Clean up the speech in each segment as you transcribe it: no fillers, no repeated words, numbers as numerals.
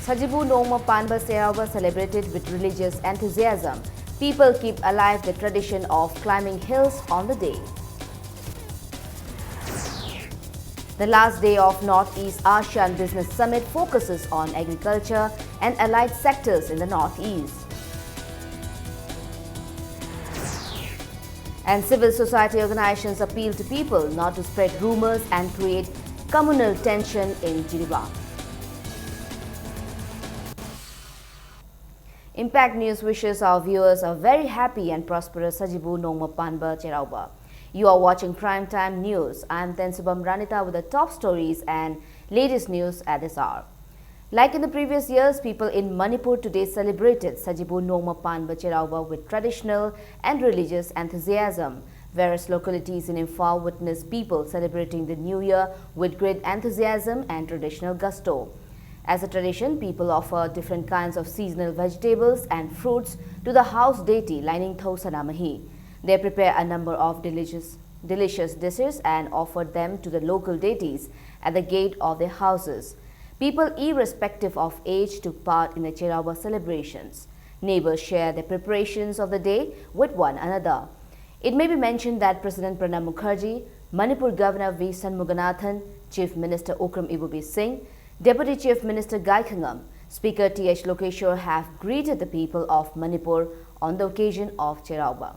Sajibu Nongma Panba Serauba celebrated with religious enthusiasm. People keep alive the tradition of climbing hills on the day. The last day of Northeast ASEAN Business Summit focuses on agriculture and allied sectors in the Northeast. And civil society organizations appeal to people not to spread rumors and create communal tension in Geneva. Impact News wishes our viewers a very happy and prosperous Sajibu Nongma Panba Cherauba. You are watching Primetime News. I am Tensubam Ranita with the top stories and latest news at this hour. Like in the previous years, people in Manipur today celebrated Sajibu Nongma Panba Cherauba with traditional and religious enthusiasm. Various localities in Imphal witnessed people celebrating the new year with great enthusiasm and traditional gusto. As a tradition, people offer different kinds of seasonal vegetables and fruits to the house deity lining Thosanamahi. They prepare a number of delicious dishes and offer them to the local deities at the gate of their houses. People, irrespective of age, took part in the Cherauba celebrations. Neighbors share their preparations of the day with one another. It may be mentioned that President Pranab Mukherjee, Manipur Governor V. Shanmuganathan, Chief Minister Okram Ibubi Singh, Deputy Chief Minister Gai Khangam, Speaker T.H. Lokeshwar have greeted the people of Manipur on the occasion of Cherauba.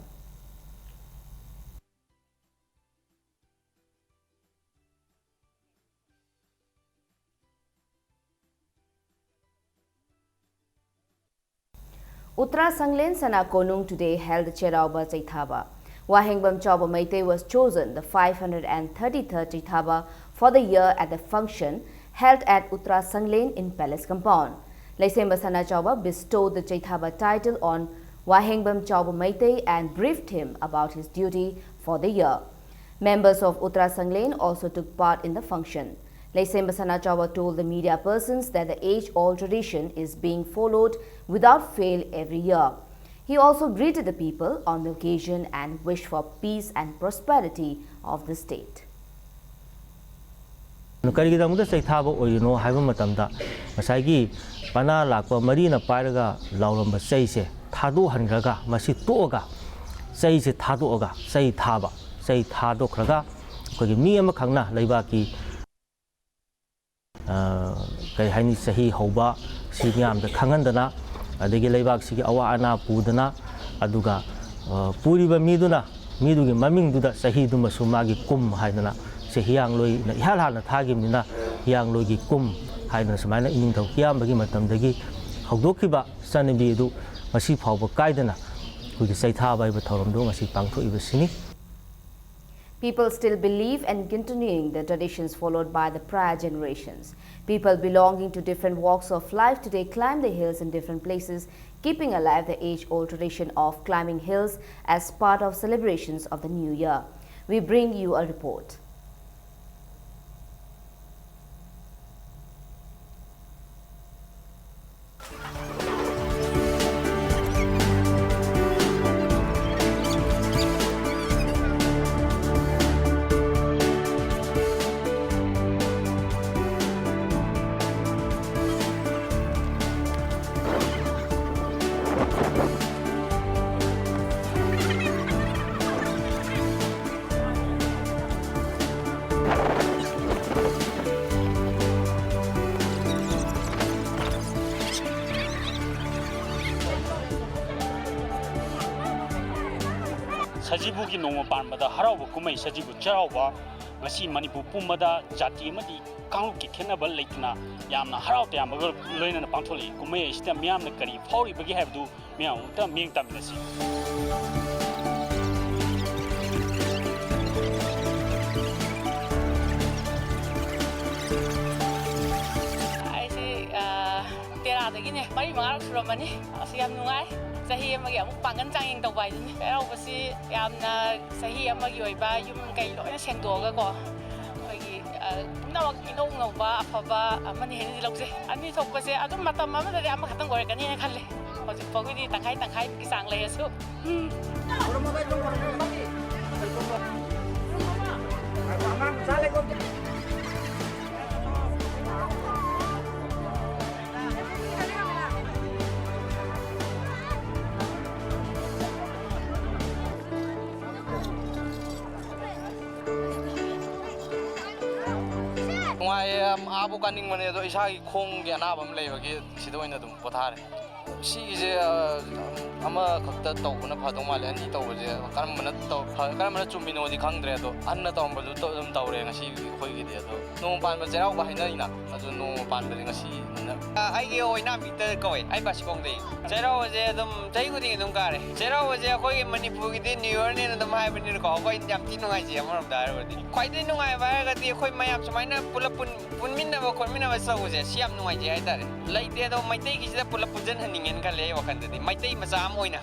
Uttara Sanglen Sana Konung today held the Cherauba Chaithaba. Wahengbam Chauba Meitei was chosen the 533rd Chaithaba for the year at the function held at Uttara Sanglen in Palace Compound. Laisemba Sana Chauba bestowed the Chaithaba title on Wahengbam Chauba Meitei and briefed him about his duty for the year. Members of Uttara Sanglen also took part in the function. Laisemba Sana Chauba told the media persons that the age-old tradition is being followed without fail every year. He also greeted the people on the occasion and wished for peace and prosperity of the state. Karigidamda Chaithaba Orino Havamatanda, Masagi, Pana Lakwa Marina Paraga, Lauramba Saise, Tadu Handraga, Masi Toga, Saise Tadoga, Say Taba, Say Tado Kraga, Kogimi Makana, Laibaki, Kaihani Sahi Hoba, Signam, the Kangandana, Adegi Laibak Sigi Awana Pudana, Aduga, Puriba Miduna, Midugi Maming Duda, Sahiduma Sumagi Kum Haidana. Sehiyang loy na ihalhal na thagim nina hiyang loy gi kum haina samaina ining thau kiyam bagi matam dagi hawdokhiba sanabi du masi phawba kaidana kugi saitha bai ba thoram do masi pangtho ibasini. People still believe and continuing the traditions followed by the prior generations. People belonging to different walks of life today climb the hills in different places, keeping alive the age-old tradition of climbing hills as part of celebrations of the new year. We bring you a report. Sajibu ki Nongma Panbada Harauba Kumai Sajibu Cherauba, Masi Manipur Pumada, Jati Madi, Kang ki Kenabal Laitna, Yamna Harau Yamago, Lena Pantoli, Kumay, Stem Yam the Kari, Pori Bagi have do, Miao, Ming Tamisi. I say, Tera the Guinea, Mari Mark from Money, Siam Nui. Sahi amagi amuk pangan changing tawai ni pero basi yamna sahi amagi oiba yum kai loina sengdoga ko khoi nawak inong ngba afaba amani heni logse ani thokpase adum matam amada de am khatang gore kani khalle hoji pogidi tangkai ki sang lai asu ꯅꯨꯡꯉꯥꯏꯌꯦ ꯑꯥꯕꯨ ꯀꯥꯅꯤꯡꯕꯅꯦ ꯑꯗꯣ ꯏꯁꯥꯒꯤ ꯈꯣꯡꯒꯤ ꯑꯅꯥꯕ ꯑꯃ ꯂꯩꯕꯒꯤ ꯁꯤꯗ ꯑꯣꯏꯅ ꯑꯗꯨꯝ ꯄꯣꯊꯥꯔꯦ ꯁꯤꯒꯤꯁꯦ ꯑꯃꯈꯛꯇ ꯇꯧꯕꯅ ꯐꯗꯧ ꯃꯥꯜꯂꯦ ꯑꯅꯤ ꯇꯧꯕꯁꯦ ꯀꯔꯝꯕꯅ ꯆꯨꯝꯃꯤꯅꯣꯗꯤ ꯈꯪꯗ꯭ꯔꯦ ꯑꯗꯣ ꯑꯍꯟꯅ ꯇꯧꯔꯝꯕꯗꯨ ꯑꯗꯨꯝ ꯇꯧꯔꯦ ꯉꯁꯤ ꯑꯩꯈꯣꯏꯒꯤꯗꯤ ꯑꯗꯣ ꯅꯣꯡꯃ ꯄꯥꯟꯕ ꯆꯩꯔꯥꯎꯕ ꯍꯥꯏꯅꯔꯤꯅ ꯑꯗꯨ ꯅꯣꯡꯃ ꯄꯥꯟꯕꯗꯤ ꯉꯁꯤ ꯑꯩꯒꯤ ꯑꯣꯏꯅ ꯕꯤꯛꯇꯔ ꯀꯧꯋꯦ ꯑꯩ ꯕꯥꯁꯤꯈꯣꯡꯗꯩ ꯆꯩꯔꯥꯎꯕꯁꯦ ꯑꯗꯨꯝ ꯆꯍꯤ ꯈꯨꯗꯤꯡꯒꯤ ꯑꯗꯨꯝ ꯀꯥꯔꯦ ꯆꯩꯔꯥꯎꯕꯁꯦ ꯑꯩꯈꯣꯏꯒꯤ ꯃꯅꯤꯄꯨꯔꯒꯤꯗꯤ ꯅ꯭ꯌꯨ ꯏꯌꯔꯅꯦꯅ ꯑꯗꯨꯝ ꯍꯥꯏꯕꯅꯤꯅꯀꯣ ꯑꯩꯈꯣꯏ ꯌꯥꯝ ꯊꯤ ꯅꯨꯡꯉꯥꯏꯖꯩ ꯑꯃꯔꯣꯝꯗ ꯍꯥꯏꯔꯒꯗꯤ ꯈ꯭ꯋꯥꯏꯗꯒꯤ ꯅꯨꯡꯉꯥꯏꯕ ꯍꯥꯏꯔꯒꯗꯤ ꯑꯩꯈꯣꯏ ꯃꯌꯥꯝ ꯁꯨꯃꯥꯏꯅ ꯄꯨꯂꯞ ꯄꯨꯟꯃꯤꯟꯅꯕ ꯈꯣꯠꯃꯤꯟꯅꯕ ꯇꯧꯕꯁꯦ ꯁꯤ ꯌꯥꯝ ꯅꯨꯡꯉꯥꯏꯖꯩ ꯍꯥꯏꯇꯥꯔꯦ ꯂꯩꯇꯦ ꯑꯗꯣ ꯃꯩꯇꯩꯒꯤꯁꯤꯗ ꯄꯨꯂꯞ ꯄꯨꯟꯁꯤꯟꯍꯟꯅꯤꯡꯉꯦꯅ ꯈꯜꯂꯦ ꯑꯩ ꯋꯥꯈꯜꯗꯗꯤ ꯃꯩꯇꯩ ꯃꯆꯥ ꯑꯃ ꯑꯣꯏꯅ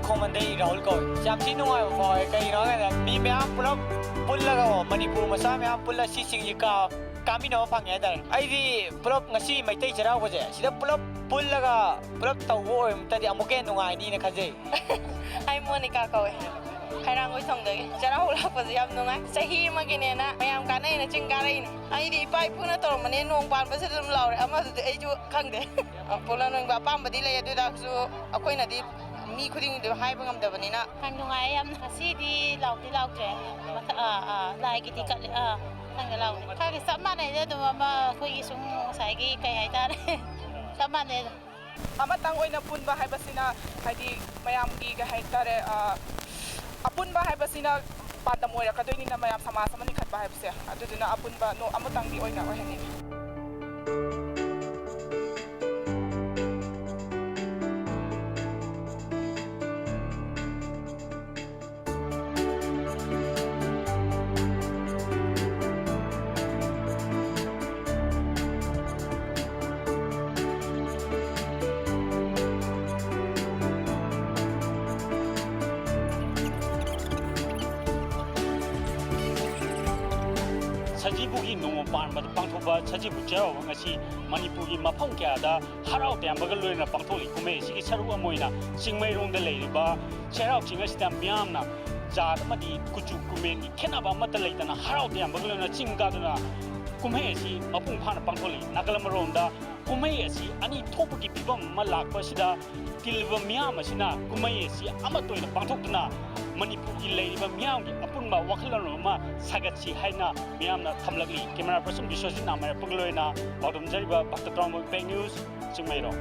ꯈꯣꯡꯃꯟꯗꯩ ꯔꯥꯍꯨꯜ ꯀꯧꯏ ꯌꯥꯝ ꯊꯤ ꯅꯨꯡꯉꯥꯏꯕ ꯐꯥꯎꯋꯦ ꯀꯩꯒꯤꯅꯣ ꯍꯥꯏꯔꯒ ꯃꯤ ꯃꯌꯥꯝ ꯄꯨꯂꯞ ꯄꯨꯜꯂꯒ ꯃꯅꯤꯄꯨꯔ ꯃꯆꯥ ꯃꯌꯥꯝ ꯄꯨꯜꯂ ꯁꯤꯁꯤꯡꯁꯤ ꯀꯥꯃꯤꯟꯅꯕ ꯐꯪꯉꯦ ꯍꯥꯏꯇꯥꯔꯦ ꯑꯩꯗꯤ ꯄꯨꯂꯞ ꯉꯁꯤ ꯃꯩꯇꯩ ꯆꯩꯔꯥꯎꯕꯁꯦ ꯁꯤꯗ ꯄꯨꯂꯞ ꯄꯨꯜꯂꯒ ꯄꯨꯂꯞ ꯇꯧꯕ ꯑꯣꯏꯔꯃꯇꯗꯤ ꯑꯃꯨꯛꯀ ꯍꯦꯟꯅ ꯅꯨꯡꯉꯥꯏꯅꯤꯅ ꯈꯟꯖꯩ ꯑꯩ ꯃꯣꯅꯤꯀꯥ ꯀꯧꯋꯦ ꯍꯩꯔꯥꯡꯒꯣꯏꯊꯣꯡꯗꯒꯤ ꯆꯩꯔꯥꯎꯕ ꯂꯥꯛꯄꯁꯦ ꯌꯥꯝ ꯅꯨꯡꯉꯥꯏ ꯆꯍꯤ ꯑꯃꯒꯤꯅꯦꯅ ꯃꯌꯥꯝ ꯀꯥꯟꯅꯩꯅ ꯆꯤꯡ ꯀꯥꯔꯛꯏꯅꯦ ꯑꯩꯗꯤ ꯏꯄꯥ ꯏꯄꯨꯅ ꯇꯧꯔꯝꯕꯅꯦ ꯅꯣꯡ ꯄꯥꯟꯕꯁꯤꯗ ꯑꯗꯨꯝ ꯂꯥꯎꯔꯦ ꯑꯃꯗꯨꯗꯤ ꯑꯩꯁꯨ ꯈꯪꯗꯦ ꯄꯨꯂꯞ ꯑꯄꯥꯝꯕꯗꯤ ꯂꯩ ꯑꯗꯨꯗꯁꯨ ꯑꯩꯈꯣꯏꯅꯗꯤ ꯃꯤ ꯈꯨꯗꯤꯡꯗꯤ ꯍꯥꯏꯕ ꯉꯝꯗꯕꯅꯤꯅ ꯅꯨꯡꯉꯥꯏ ꯌꯥꯝꯅ ꯉꯁꯤꯗꯤ ꯂꯥꯎꯗ꯭ꯔꯦ ꯂꯥꯏꯒꯤꯗꯤ ꯀꯠꯂꯦ ꯈꯪꯗꯦ ꯂꯥꯎꯗꯦ ꯈꯪꯗꯦ ꯆꯞ ꯃꯥꯟꯅꯩꯗ ꯑꯗꯨꯝ ꯑꯃ ꯑꯩꯈꯣꯏꯒꯤ ꯁꯨꯝ ꯉꯁꯥꯏꯒꯤ ꯀꯩ ꯍꯥꯏꯇꯥꯔꯦ ꯆꯞ ꯃꯥꯟꯅꯩ ꯑꯗꯨꯝ ꯑꯃꯇꯪ ꯑꯣꯏꯅ ꯄꯨꯟꯕ ꯍꯥꯏꯕꯁꯤꯅ ꯍꯥꯏꯗꯤ ꯃꯌꯥꯝꯒꯤ ꯀꯩ ꯍꯥꯏꯇꯥꯔꯦ ꯑꯄꯨꯟꯕ ꯍꯥꯏꯕꯁꯤꯅ ꯄꯥꯟꯗꯝ ꯑꯣꯏꯔꯛꯀꯗꯣꯏꯅꯤꯅ ꯃꯌꯥꯝ ꯁꯃꯥꯖ ꯑꯃ ꯂꯤꯡꯈꯠꯄ ꯍꯥꯏꯕꯁꯦ ꯑꯗꯨꯗꯨꯅ ꯑꯄꯨꯟꯕ ꯑꯃꯇꯪꯗꯤ ꯑꯣꯏꯅ ꯑꯣꯏꯍꯟꯅꯤꯡꯉꯤ ꯁꯖꯤꯕꯨꯒꯤ ꯅꯣꯡꯃ ꯄꯥꯟꯕꯗ ꯄꯥꯡꯊꯣꯛꯄ ꯁꯖꯤꯕꯨ ꯆꯩꯔꯥꯎꯕ ꯉꯁꯤ ꯃꯅꯤꯄꯨꯔꯒꯤ ꯃꯐꯝ ꯀꯌꯥꯗ ꯍꯔꯥꯎ ꯇꯌꯥꯝꯕꯒ ꯂꯣꯏꯅꯅ ꯄꯥꯡꯊꯣꯛꯂꯤ ꯀꯨꯝꯍꯩ ꯑꯁꯤꯒꯤ ꯁꯔꯨꯛ ꯑꯃ ꯑꯣꯏꯅ ꯆꯤꯡꯃꯩꯔꯣꯡꯗ ꯂꯩꯔꯤꯕ ꯆꯩꯔꯥꯎ ꯆꯤꯡ ꯑꯁꯤꯗ ꯃꯤꯌꯥꯝꯅ ꯖꯥꯠ ꯑꯃꯗꯤ ꯀꯨꯆꯨ ꯀꯨꯃꯦꯟꯒꯤ ꯈꯦꯠꯅꯕ ꯑꯃꯠꯇ ꯂꯩꯇꯅ ꯍꯔꯥꯎ ꯇꯌꯥꯝꯕꯒ ꯂꯣꯏꯅꯅ ꯆꯤꯡ ꯀꯥꯗꯨꯅ ꯀꯨꯝꯍꯩ ꯑꯁꯤ ꯃꯄꯨꯡ ꯐꯥꯅ ꯄꯥꯡꯊꯣꯛꯂꯤ ꯅꯥꯀꯜ ꯑꯃꯔꯣꯝꯗ ꯀꯨꯝꯍꯩ ꯑꯁꯤ ꯑꯅꯤ ꯊꯣꯛꯄꯒꯤ ꯐꯤꯕꯝ ꯑꯃ ꯂꯥꯛꯄ ꯑꯁꯤꯗ ꯇꯤꯜꯂꯤꯕ ꯃꯤꯌꯥꯝ ꯑꯁꯤꯅ ꯀꯨꯝꯍꯩ ꯑꯁꯤ ꯑꯃꯠꯇ ꯑꯣꯏꯅ ꯄꯥꯡꯊꯣꯛꯇꯨꯅ ꯃꯅꯤꯄꯨꯔꯒꯤ ꯂꯩꯔꯤꯕ ꯃꯤꯌꯥꯝꯒꯤ ꯑꯄꯨꯟꯕ ꯋꯥꯈꯜꯂꯣꯟ ꯑꯃ ꯁꯥꯒꯠꯁꯤ ꯍꯥꯏꯅ ꯃꯤꯌꯥꯝꯅ ꯊꯝꯂꯛꯂꯤ ꯀꯦꯃꯦꯔꯥ ꯄꯔꯁꯟ ꯕꯤꯁ꯭ꯋꯖꯤꯠ ꯅꯥꯃꯥꯏꯔꯛꯄꯒ ꯂꯣꯏꯅ ꯄꯥꯎꯗꯝꯖꯔꯤꯕ ꯚꯛꯇ ꯇ꯭ꯔꯥꯎꯃ ꯕꯦꯡ news Chingmeirong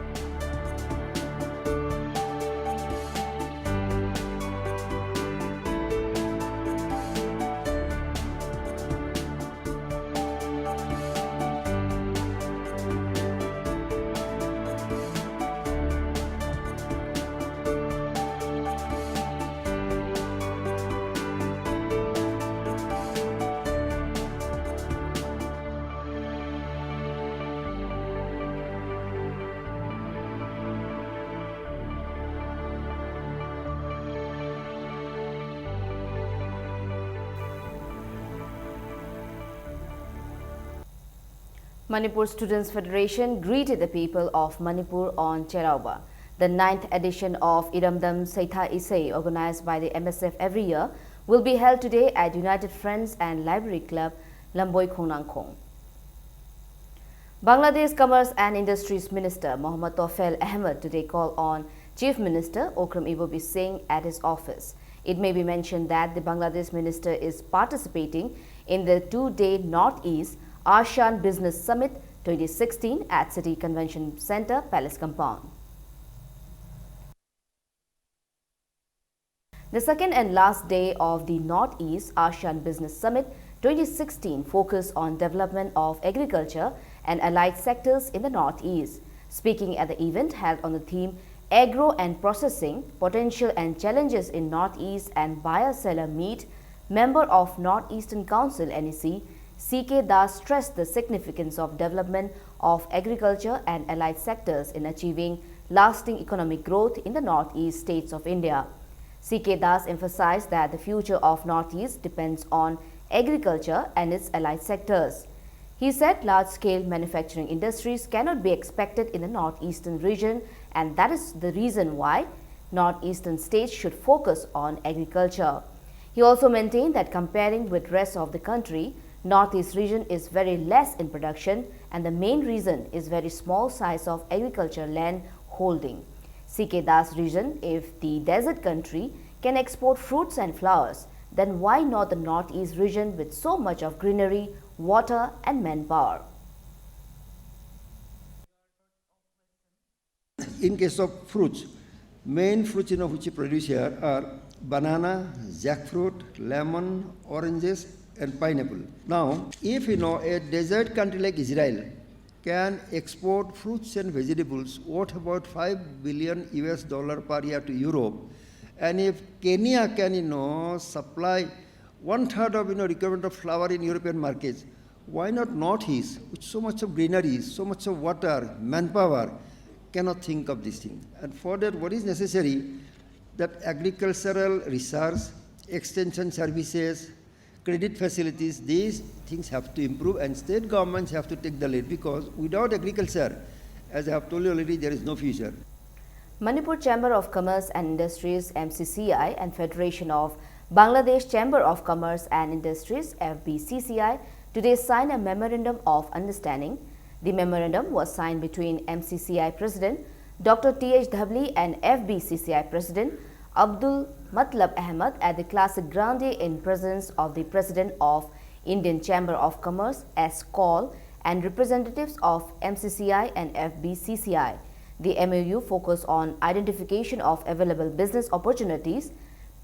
Manipur Students Federation greeted the people of Manipur on Cherauba. The 9th edition of Iramdam Saitha Isai, organized by the MSF every year, will be held today at United Friends and Library Club, Lamboi Khongnangkhong. Bangladesh Commerce and Industries Minister Mohammad Tofel Ahmed today called on Chief Minister Okram Ibobi Singh at his office. It may be mentioned that the Bangladesh minister is participating in the two-day Northeast ASEAN Business Summit 2016 at City Convention Center, Palace Compound. The second and last day of the Northeast ASEAN Business Summit 2016 focused on development of agriculture and allied sectors in the Northeast. Speaking at the event held on the theme Agro and Processing, Potential and Challenges in Northeast and Buyer-Seller Meet, member of Northeastern Council NEC, C.K. Das stressed the significance of development of agriculture and allied sectors in achieving lasting economic growth in the Northeast states of India. C.K. Das emphasized that the future of Northeast depends on agriculture and its allied sectors. He said large-scale manufacturing industries cannot be expected in the northeastern region, and that is the reason why northeastern states should focus on agriculture. He also maintained that comparing with rest of the country, northeast region is very less in production and the main reason is very small size of agriculture land holding. C.K. Das region, if the desert country can export fruits and flowers, then why not the northeast region with so much of greenery, water and manpower? In case of fruits, main fruits which we produce here are banana, jackfruit, lemon, oranges and pineapple. Now, if a desert country like Israel can export fruits and vegetables worth about $5 billion per year to Europe, and if Kenya can supply 1/3 of requirement of flour in European markets, why not Northeast with so much of greenery, so much of water, manpower, cannot think of this thing? And for that, what is necessary? That agricultural research, extension services, credit facilities, these things have to improve and state governments have to take the lead, because without agriculture, as I have told you already, there is no future. Manipur Chamber of Commerce and Industries (MCCI) and Federation of Bangladesh Chamber of Commerce and Industries (FBCCI) today signed a memorandum of understanding. The memorandum was signed between MCCI President Dr. T.H. Dhavli and FBCCI President Abdul Matlab Ahmed at the Classic Grande in presence of the President of Indian Chamber of Commerce S. Kaul and representatives of MCCI and FBCCI. The MOU focused on identification of available business opportunities,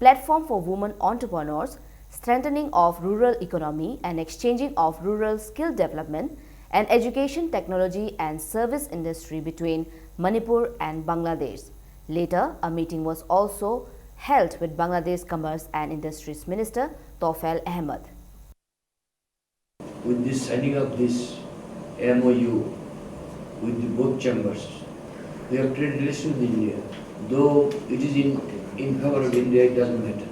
platform for women entrepreneurs, strengthening of rural economy and exchanging of rural skill development and education, technology and service industry between Manipur and Bangladesh. Later, a meeting was also held with Bangladesh Commerce and Industries Minister Tawfel Ahmed. With this signing of this MOU with the both chambers, we have trade relations with India. Though it is in favor of India, it doesn't matter.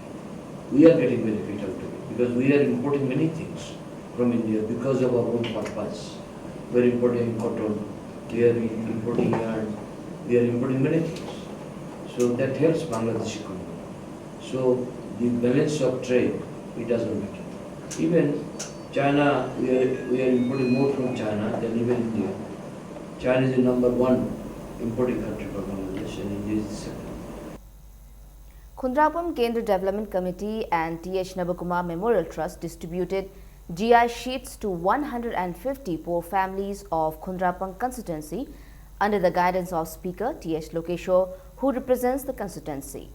We are getting benefit out of it because we are importing many things from India because of our own purpose. We are importing cotton, we are importing yarn, we are importing many things. So that helps Bangladesh economy. So the balance of trade, it doesn't matter. Even China, we are importing more from China than even India. China is the #1 importing country for Bangladesh and India is the second. Khundrapam Kendra Development Committee and T.H. Nabakumar Memorial Trust distributed GI sheets to 150 poor families of Khundrapam constituency under the guidance of Speaker T.H. Lokeshwar, who represents the constituency.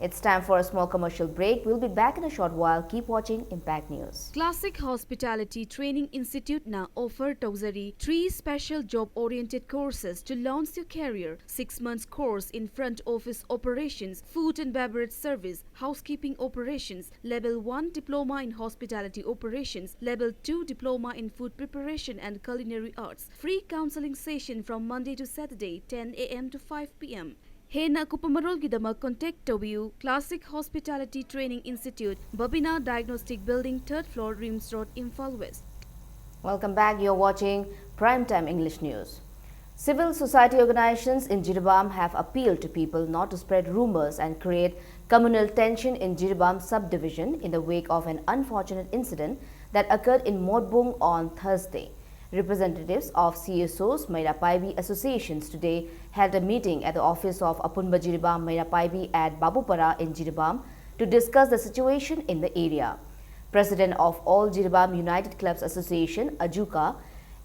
It's time for a small commercial break. We'll be back in a short while. Keep watching Impact News. Classic Hospitality Training Institute now offer Tauzari 3 special job-oriented courses to launch your career. 6 months course in front office operations, food and beverage service, housekeeping operations, level 1 diploma in hospitality operations, level 2 diploma in food preparation and culinary arts. Free counseling session from Monday to Saturday 10 a.m. to 5 p.m. Hena Kupamarol Gidama contact Tobiu Classic Hospitality Training Institute, Babina Diagnostic Building, 3rd floor, Rims Road, Imphal West. Welcome back. You're watching Primetime English News. Civil society organizations in Jiribam have appealed to people not to spread rumors and create communal tension in Jiribam subdivision in the wake of an unfortunate incident that occurred in Modbung on Thursday. Representatives of CSOs Mairapaibi associations today held a meeting at the office of Apunba Jiribam Mairapaibi at Babupara in Jiribam to discuss the situation in the area. President of All Jiribam United Clubs Association, Ajuka,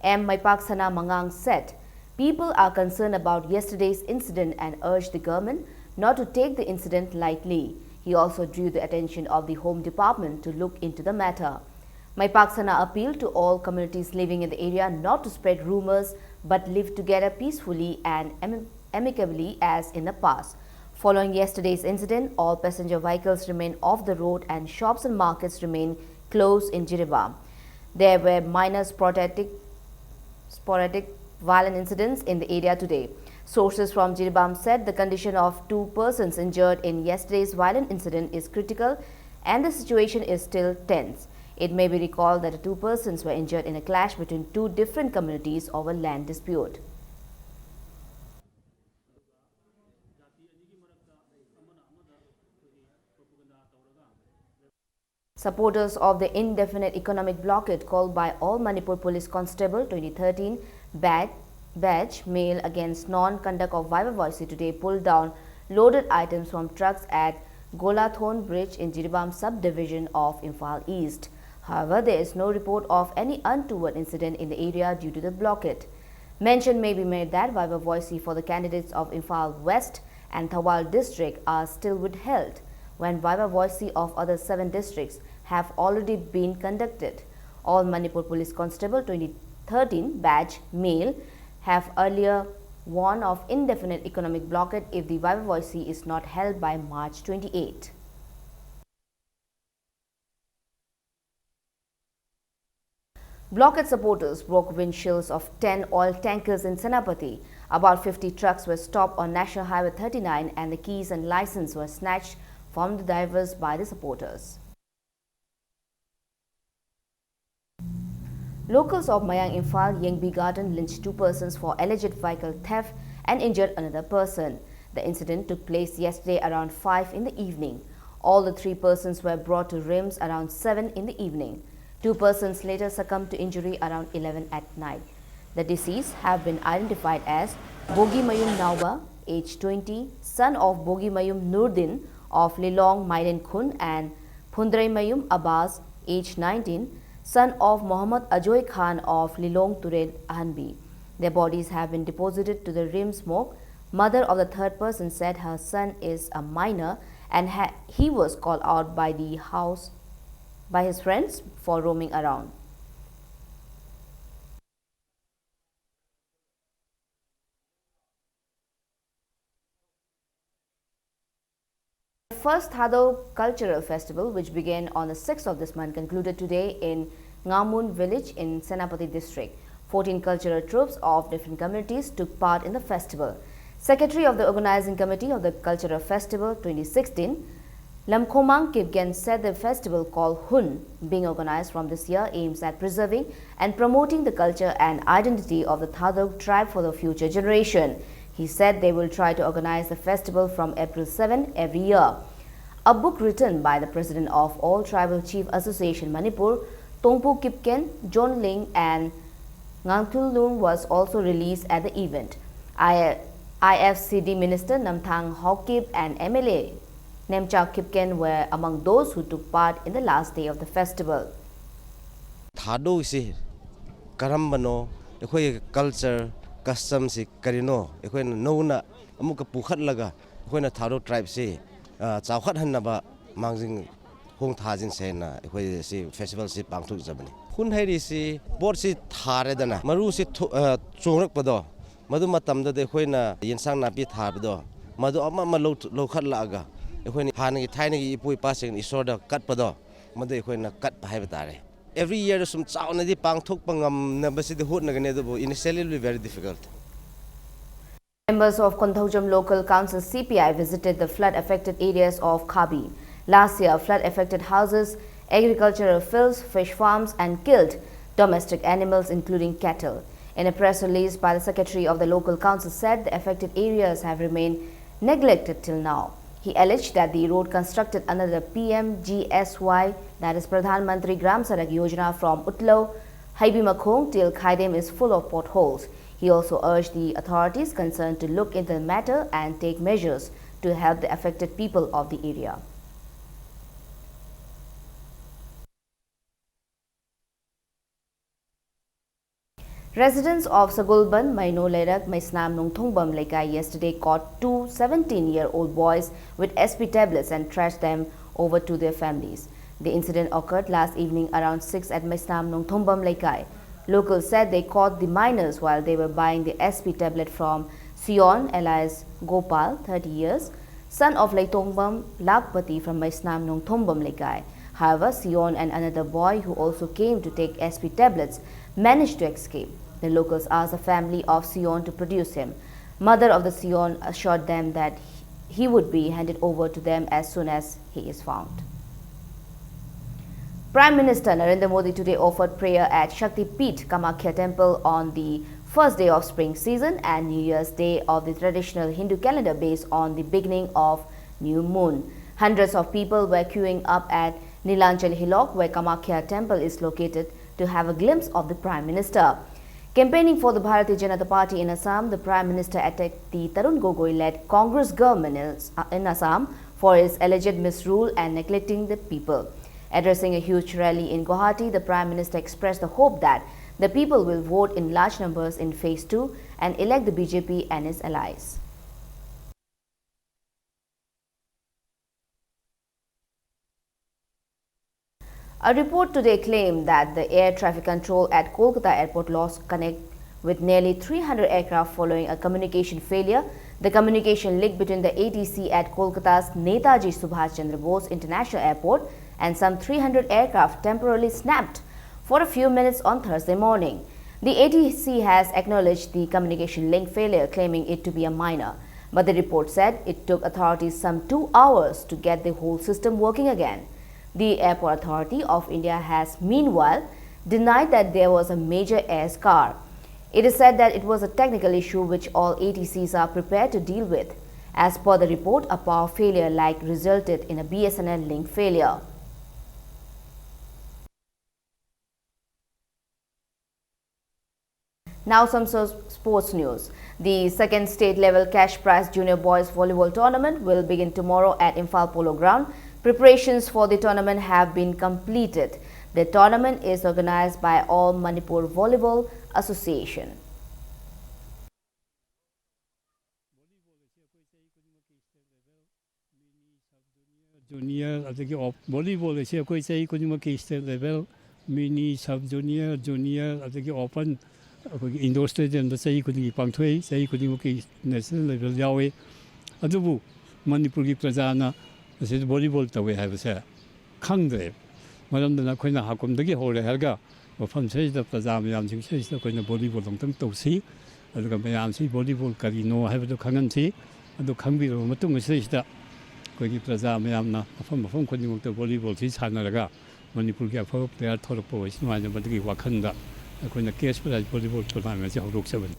M. Maipaksana Mangang said, people are concerned about yesterday's incident and urged the government not to take the incident lightly. He also drew the attention of the Home Department to look into the matter. Maipaksana appealed to all communities living in the area not to spread rumors but live together peacefully and amicably as in the past. Following yesterday's incident, all passenger vehicles remain off the road and shops and markets remain closed in Jiribam. There were minor sporadic violent incidents in the area today. Sources from Jiribam said the condition of 2 persons injured in yesterday's violent incident is critical and the situation is still tense. It may be recalled that 2 persons were injured in a clash between 2 different communities over land dispute. Supporters of the indefinite economic blockade called by all Manipur Police Constable 2013 badge mail against non-conduct of Viva Voice today pulled down loaded items from trucks at Golathon Bridge in Jiribam subdivision of Imphal East. However, there is no report of any untoward incident in the area due to the blockade. Mention may be made that Viva Voice for the candidates of Imphal West and Thawal district are still withheld, when Viva Voice of other 7 districts have already been conducted. All Manipur Police Constable 2013 badge male have earlier warned of indefinite economic blockade if the Viva Voice is not held by March 28. Blockade supporters broke windshields of 10 oil tankers in Senapati. About 50 trucks were stopped on National Highway 39 and the keys and license were snatched from the drivers by the supporters. Locals of Mayang Imphal Yengbi Garden lynched 2 persons for alleged vehicle theft and injured another person. The incident took place yesterday around 5 in the evening. All the 3 persons were brought to RIMS around 7 in the evening. 2 persons later succumbed to injury around 11 at night. The deceased have been identified as Bogi Mayum Nauba, age 20, son of Bogi Mayum Nurdin of Lilong Mailen Khun, and Phundrai Mayum Abbas, age 19, son of Muhammad Ajoy Khan of Lilong Tured Ahanbi. Their bodies have been deposited to the RIMS morgue. Mother of the 3rd person said her son is a minor and he was called out by his friends for roaming around. The first Thado Cultural Festival, which began on the 6th of this month, concluded today in Ngamun village in Senapati district. 14 cultural troupes of different communities took part in the festival. Secretary of the Organizing Committee of the Cultural Festival 2016, Lamkhomang Kipgen, said the festival called Hun, being organized from this year, aims at preserving and promoting the culture and identity of the Thadok tribe for the future generation. He said they will try to organize the festival from April 7 every year. A book written by the President of All Tribal Chief Association Manipur, Tongpu Kipken, John Ling and Ngangtul Lung was also released at the event. IFCD Minister Namthang Hokip and MLA Nemcha Kipken were among those who took part in the last day of the festival. Thado si karambano, ekoi culture, custom si karino, ekoi no na amuka pukhat laga, ekoi na Thado tribe si chawkhat han na ba mangjing hong thajin se na ekoi si festival si pangthuk jabani. Hun hairi si board si thare dana, maru si chongrak pado, madu matamda de ekoi na yensang na pi thar pado, madu amma ma lokhat laga. Every year some sound the pang took pangam nabasi the hood naganebo initially will be very difficult. Members of Konthojam Local Council CPI visited the flood-affected areas of Kabi. Last year, flood-affected houses, agricultural fields, fish farms and killed domestic animals including cattle. In a press release by the Secretary of the Local Council said the affected areas have remained neglected till now. He alleged that the road constructed under the PMGSY, that is Pradhan Mantri Gram Sadak Yojana from Utlo, Haibimakhong till Khaidem is full of potholes. He also urged the authorities concerned to look into the matter and take measures to help the affected people of the area. Residents of Sagulban, Maino Lerak, Maisnam Nungthongbam Lekai yesterday caught 2 17-year-old boys with SP tablets and trashed them over to their families. The incident occurred last evening around 6 at Maisnam Nungthongbam Lekai. Locals said they caught the minors while they were buying the SP tablet from Sion alias Gopal, 30 years, son of Leitongbam Lakpati from Maisnam Nungthongbam Lekai. However, Sion and another boy who also came to take SP tablets managed to escape. The locals asked the family of Sion to produce him. Mother of the Sion assured them that he would be handed over to them as soon as he is found. Prime Minister Narendra Modi today offered prayer at Shakti Peeth Kamakhya Temple on the first day of spring season and New Year's Day of the traditional Hindu calendar based on the beginning of new moon. Hundreds of people were queuing up at Nilanchal Hilok, where Kamakhya Temple is located, to have a glimpse of the Prime Minister. Campaigning for the Bharatiya Janata Party in Assam, the Prime Minister attacked the Tarun Gogoi-led Congress government in Assam for its alleged misrule and neglecting the people. Addressing a huge rally in Guwahati, the Prime Minister expressed the hope that the people will vote in large numbers in Phase 2 and elect the BJP and its allies. A report today claimed that the air traffic control at Kolkata airport lost connect with nearly 300 aircraft following a communication failure. The communication link between the ATC at Kolkata's Netaji Subhash Chandra Bose International Airport and some 300 aircraft temporarily snapped for a few minutes on Thursday morning. The ATC has acknowledged the communication link failure, claiming it to be a minor. But the report said it took authorities some 2 hours to get the whole system working again. The Airport Authority of India has, meanwhile, denied that there was a major air scar. It is said that it was a technical issue which all ATCs are prepared to deal with. As per the report, a power failure resulted in a BSNL link failure. Now some sports news. The second state-level cash prize junior boys volleyball tournament will begin tomorrow at Imphal Polo Ground. Preparations for the tournament have been completed. The tournament is organized by All Manipur Volleyball Association. Junior, volleyball is a state level, mini, sub-junior, junior, open, indoor stadium, the say could be punctuate, say could be national level Yahweh. Adubu, Manipuri Prazana, the volleyball that we have said. Kangre, Madame the Naquina Hakum, the Gihole Helga, or from says the Prazamian, says the kind of volleyball long term to see, and the Kamayamsi volleyball Carino have the Kanganti, and the Kambi Matum says that. Kogi Plaza Mayamna, from Konimo to volleyball, this Hanaraga, Manipur Gap, they are Toropo, is no idea but the Wakanda. I couldn't case for that volleyball tournament, 7.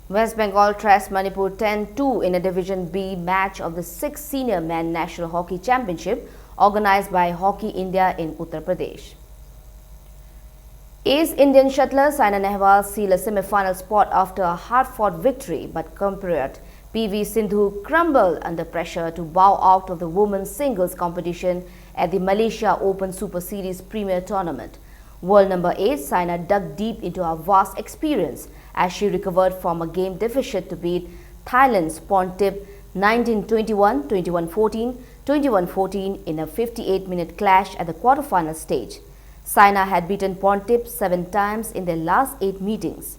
West Bengal trashed Manipur 10-2 in a Division B match of the 6th Senior Men National Hockey Championship organized by Hockey India in Uttar Pradesh. Ace Indian shuttler Saina Nehwal sealed a semi-final spot after a hard-fought victory, but compared PV Sindhu crumbled under pressure to bow out of the women's singles competition at the Malaysia Open Super Series Premier Tournament. World number 8, Saina dug deep into her vast experience as she recovered from a game deficit to beat Thailand's Pontip 19-21, 21-14, 21-14 in a 58-minute clash at the quarterfinal stage. Saina had beaten Pontip 7 times in their last 8 meetings.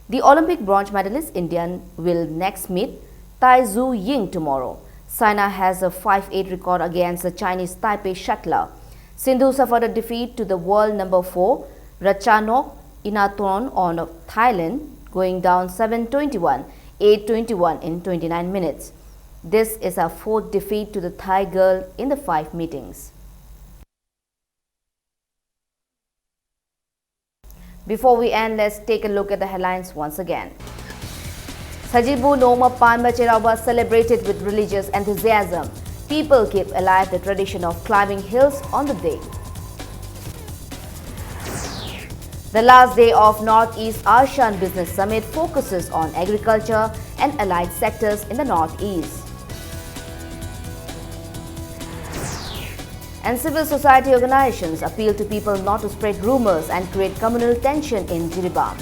The Olympic bronze medalist Indian will next meet Tai Tzu Ying tomorrow. Saina has a 5-8 record against the Chinese Taipei shuttler. Sindhu suffered a defeat to the world number 4 Ratchanok Inathorn of Thailand, going down 7-21, 8-21 in 29 minutes. This is her 4th defeat to the Thai girl in the 5 meetings. Before we end, let's take a look at the headlines once again. Sajibu Noma Panba Cherauba celebrated with religious enthusiasm. People keep alive the tradition of climbing hills on the day. The last day of Northeast ASEAN Business Summit focuses on agriculture and allied sectors in the Northeast. And civil society organizations appeal to people not to spread rumors and create communal tension in Jiribam.